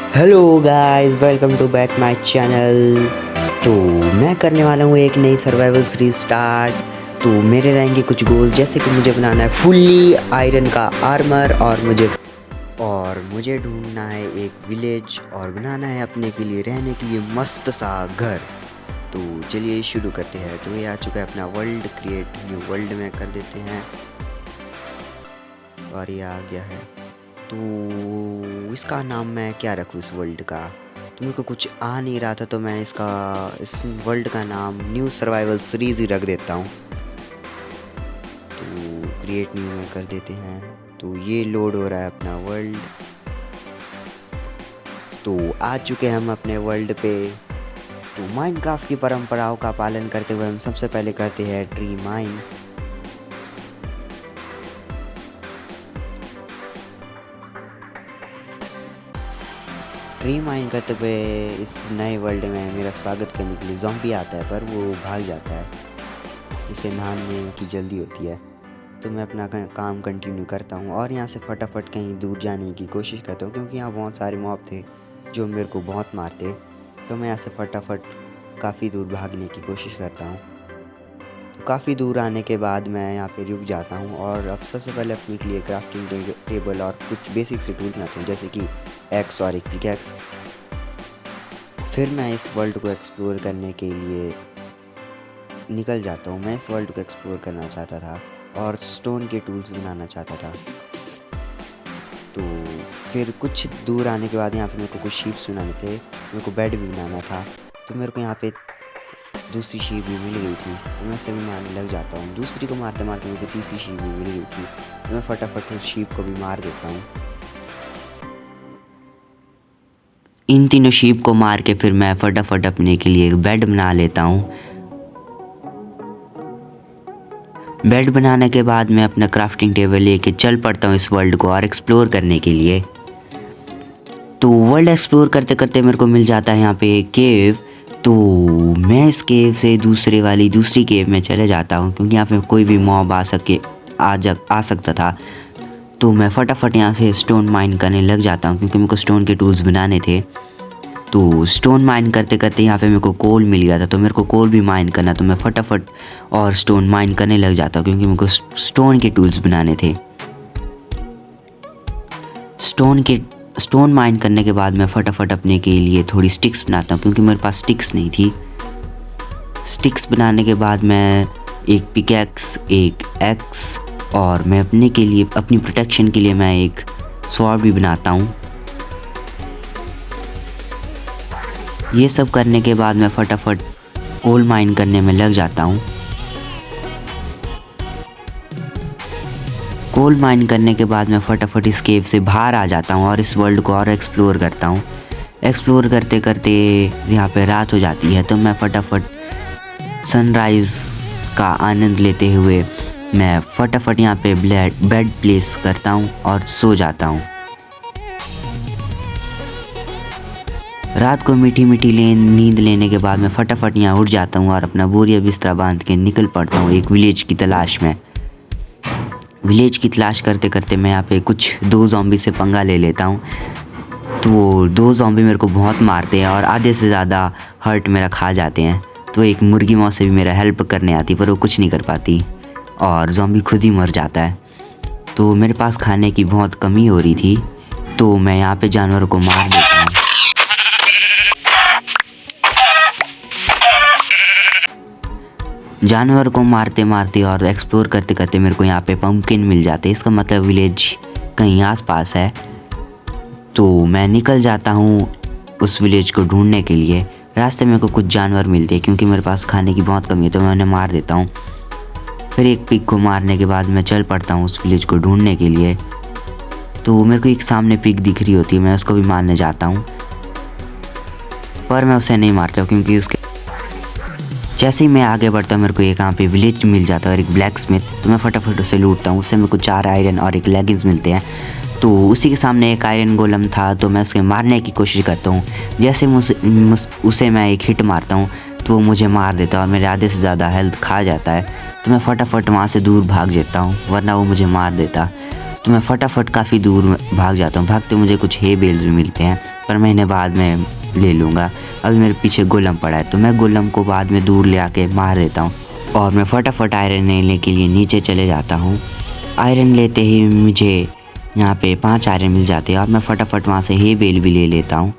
Hello guys, welcome to back my channel. तो मैं करने वाला हूँ एक नई सर्वाइवल सीरीज स्टार्ट। तो मेरे रहेंगे कुछ गोल, जैसे कि मुझे बनाना है फुल्ली आयरन का आर्मर और मुझे ढूंढना है एक विलेज और बनाना है अपने के लिए रहने के लिए मस्त सा घर। तो चलिए शुरू करते हैं। तो ये आ चुका है अपना वर्ल्ड, क्रिएट न्यू वर्ल्ड में कर देते हैं और ये आ गया है। तो इसका नाम मैं क्या रखूँ इस वर्ल्ड का? तो मेरे को कुछ आ नहीं रहा था, तो मैं इस वर्ल्ड का नाम न्यू सर्वाइवल सीरीज ही रख देता हूँ। तो क्रिएट न्यू में कर देते हैं। तो ये लोड हो रहा है अपना वर्ल्ड। तो आ चुके हैं हम अपने वर्ल्ड पे। तो माइनक्राफ्ट की परंपराओं का पालन करते हुए हम सबसे पहले करते हैं ट्री माइन। ट्री माइन करते हुए इस नए वर्ल्ड में मेरा स्वागत करने के लिए ज़ॉम्बी आता है, पर वो भाग जाता है, उसे नहाने की जल्दी होती है। तो मैं अपना काम कंटिन्यू करता हूँ और यहाँ से फटाफट कहीं दूर जाने की कोशिश करता हूँ, क्योंकि यहाँ बहुत सारे मॉब थे जो मेरे को बहुत मारते। तो मैं यहाँ से फटाफट काफ़ी दूर भागने की कोशिश करता हूँ। तो काफ़ी दूर आने के बाद मैं यहाँ पे रुक जाता हूँ और अब सबसे पहले अपने के लिए क्राफ्टिंग टेबल और कुछ बेसिक से टूल बनाता हूँ, जैसे कि एक्स और एक पिकैक्स। फिर मैं इस वर्ल्ड को एक्सप्लोर करने के लिए निकल जाता हूँ। मैं इस वर्ल्ड को एक्सप्लोर करना चाहता था और स्टोन के टूल्स बनाना चाहता था। तो फिर कुछ दूर आने के बाद यहाँ पे मेरे को कुछ शीप्स बनाने थे, मेरे को बेड भी बनाना था। तो मेरे को यहाँ पे दूसरी शीप भी मिल गई थी, तो मैं उसे भी मारने लग जाता हूँ। दूसरी को मारते मारते मेरे को तीसरी शीप भी मिल गई थी, तो मैं फटाफट उस शीप को भी मार देता हूँ। इन तीनों शीप को मार के फिर मैं फटाफट अपने के लिए एक बेड बना लेता हूँ। बेड बनाने के बाद मैं अपना क्राफ्टिंग टेबल लेके चल पड़ता हूँ इस वर्ल्ड को और एक्सप्लोर करने के लिए। तो वर्ल्ड एक्सप्लोर करते करते मेरे को मिल जाता है यहाँ पे एक केव। तो मैं इस केव से दूसरी केव में चले जाता हूँ, क्योंकि यहाँ पे कोई भी मॉब आ सकता था। तो मैं फटाफट यहाँ से स्टोन माइन करने लग जाता हूँ, क्योंकि मेरे को स्टोन के टूल्स बनाने थे। तो स्टोन माइन करते करते यहाँ पे मेरे को कोल मिल गया था, तो मेरे को कोल भी माइन करना। तो मैं फटाफट और स्टोन माइन करने लग जाता हूँ, क्योंकि मेरे को स्टोन के टूल्स बनाने थे। स्टोन माइन करने के बाद मैं फटाफट अपने के लिए थोड़ी स्टिक्स बनाता हूँ, क्योंकि मेरे पास स्टिक्स नहीं थी। स्टिक्स बनाने के बाद मैं एक पिकैक्स, एक एक्स और मैं अपने के लिए अपनी प्रोटेक्शन के लिए मैं एक स्वॉर्ड भी बनाता हूँ। ये सब करने के बाद मैं फटाफट कोल माइन करने में लग जाता हूँ। कोल माइन करने के बाद मैं फटाफट इस केव से बाहर आ जाता हूँ और इस वर्ल्ड को और एक्सप्लोर करता हूँ। एक्सप्लोर करते करते यहाँ पे रात हो जाती है, तो मैं फटाफट सनराइज़ का आनंद लेते हुए मैं फटाफट यहाँ पे बेड प्लेस करता हूँ और सो जाता हूँ। रात को मीठी मीठी नींद लेने के बाद मैं फटाफट यहाँ उठ जाता हूँ और अपना बोरिया बिस्तरा बांध के निकल पड़ता हूँ एक विलेज की तलाश में। विलेज की तलाश करते करते मैं यहाँ पे दो ज़ॉम्बी से पंगा ले लेता हूँ। तो वो दो ज़ॉम्बी मेरे को बहुत मारते हैं और आधे से ज़्यादा हर्ट मेरा खा जाते हैं। तो एक मुर्गी मौत से भी मेरा हेल्प करने आती, पर वो कुछ नहीं कर पाती और ज़ॉम्बी खुद ही मर जाता है। तो मेरे पास खाने की बहुत कमी हो रही थी, तो मैं यहाँ पे जानवरों को मार देता हूँ। जानवर को मारते मारते और एक्सप्लोर करते करते मेरे को यहाँ पे पंपकिन मिल जाते हैं। इसका मतलब विलेज कहीं आसपास है। तो मैं निकल जाता हूँ उस विलेज को ढूंढने के लिए। रास्ते में मेरे को कुछ जानवर मिलते हैं, क्योंकि मेरे पास खाने की बहुत कमी है, तो मैं उन्हें मार देता हूँ। फिर एक पिग को मारने के बाद मैं चल पड़ता हूँ उस विलेज को ढूंढने के लिए। तो मेरे को एक सामने पिग दिख रही होती है, मैं उसको भी मारने जाता हूँ, पर मैं उसे नहीं मारता, क्योंकि उसके जैसे ही मैं आगे बढ़ता हूँ मेरे को एक यहाँ पे विलेज मिल जाता है और एक ब्लैक स्मिथ। तो मैं फटाफट उसे लूटता हूँ। उससे मेरे को 4 आयरन और एक लेगिंग्स मिलते हैं। तो उसी के सामने एक आयरन गोलम था, तो मैं उसे मारने की कोशिश करता हूँ। जैसे उसे मैं एक हिट मारता हूँ तो वो मुझे मार देता है और मेरे आधे से ज़्यादा हेल्थ खा जाता है। तो मैं फटाफट वहाँ से दूर भाग जाता हूँ, वरना वो मुझे मार देता। तो मैं फटाफट काफ़ी दूर भाग जाता हूँ। भागते मुझे कुछ हे बेल्स भी मिलते हैं, पर मैं इन्हें बाद में ले लूँगा। अभी मेरे पीछे गोलम पड़ा है तो मैं गोलम को बाद में दूर ले आके मार देता हूँ और मैं फटाफट आयरन लेने के लिए नीचे चले जाता हूँ। आयरन लेते ही मुझे यहाँ पे 5 आयरन मिल जाते हैं और मैं फटाफट वहाँ से हे बेल भी ले लेता हूँ।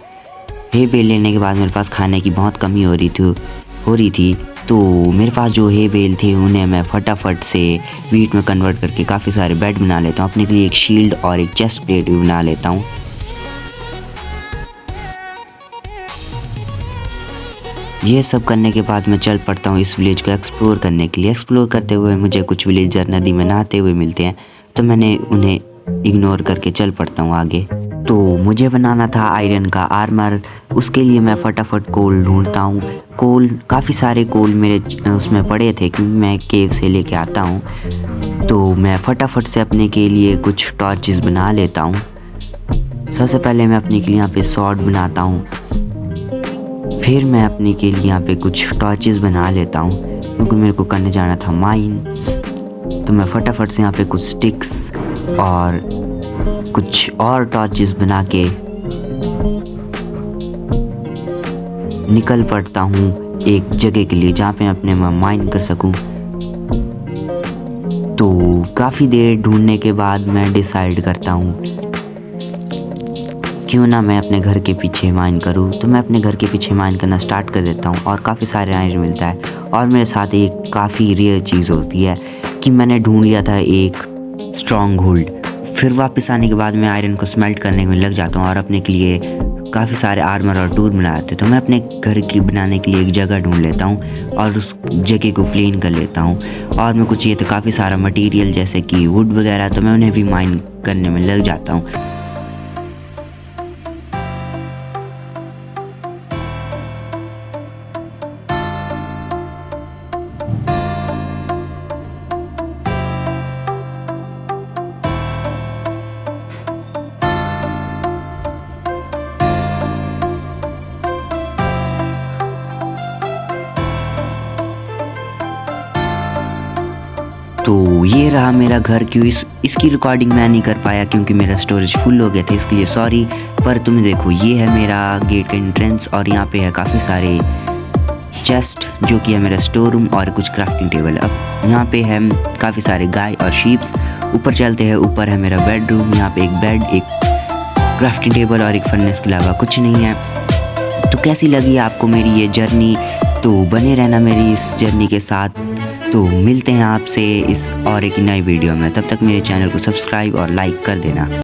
हे बेल लेने के बाद मेरे पास खाने की बहुत कमी हो रही थी तो मेरे पास जो हे बेल थे उन्हें मैं फटाफट से वीट में कन्वर्ट करके काफ़ी सारे बेड बना लेता हूँ। अपने के लिए एक शील्ड और एक चेस्ट प्लेट भी बना लेता हूँ। ये सब करने के बाद मैं चल पड़ता हूँ इस विलेज को एक्सप्लोर करने के लिए। एक्सप्लोर करते हुए मुझे कुछ विलेजर नदी में नहाते हुए मिलते हैं तो मैंने उन्हें इग्नोर करके चल पड़ता हूँ आगे। तो मुझे बनाना था आयरन का आर्मर, उसके लिए मैं फटाफट कोल ढूंढता हूँ। काफ़ी सारे कोल मेरे उसमें पड़े थे क्योंकि मैं केव से लेके आता हूँ। तो मैं फटाफट से अपने के लिए कुछ टॉर्चेस बना लेता हूँ। सबसे पहले मैं अपने के लिए यहाँ पे सॉर्ड बनाता हूँ, फिर मैं अपने के लिए यहाँ पे कुछ टॉर्चेस बना लेता हूँ क्योंकि मेरे को करने जाना था माइन। तो मैं फटाफट से यहाँ पे कुछ स्टिक्स और कुछ और टॉर्चेस बना के निकल पड़ता हूँ एक जगह के लिए जहाँ पे मैं अपने माइन कर सकूँ। तो काफ़ी देर ढूंढने के बाद मैं डिसाइड करता हूँ क्यों ना मैं अपने घर के पीछे माइन करूँ। तो मैं अपने घर के पीछे माइन करना स्टार्ट कर देता हूँ और काफ़ी सारे आयरन मिलता है। और मेरे साथ एक काफ़ी रेयर चीज़ होती है कि मैंने ढूंढ लिया था एक स्ट्रॉन्ग होल्ड। फिर वापस आने के बाद मैं आयरन को स्मेल्ट करने में लग जाता हूँ और अपने के लिए काफ़ी सारे आर्मर और टूल बनाते। तो मैं अपने घर की बनाने के लिए एक जगह ढूंढ लेता हूँ और उस जगह को प्लेन कर लेता हूँ। और मैं कुछ ये तो काफ़ी सारा मटेरियल जैसे कि वुड वगैरह तो मैं उन्हें भी माइन करने में लग जाता हूँ। तो ये रहा मेरा घर। क्यों इसकी रिकॉर्डिंग मैं नहीं कर पाया क्योंकि मेरा स्टोरेज फुल हो गया था, इसके लिए सॉरी। पर तुम देखो ये है मेरा गेट का एंट्रेंस और यहाँ पे है काफ़ी सारे चेस्ट जो कि है मेरा स्टोर रूम और कुछ क्राफ्टिंग टेबल। अब यहाँ पे है काफ़ी सारे गाय और शीप्स। ऊपर चलते हैं, ऊपर है मेरा बेडरूम। यहाँ पे एक बेड, एक क्राफ्टिंग टेबल और एक फर्नेस के अलावा कुछ नहीं है। तो कैसी लगी आपको मेरी ये जर्नी? तो बने रहना मेरी इस जर्नी के साथ। तो मिलते हैं आपसे इस और एक नई वीडियो में। तब तक मेरे चैनल को सब्सक्राइब और लाइक कर देना।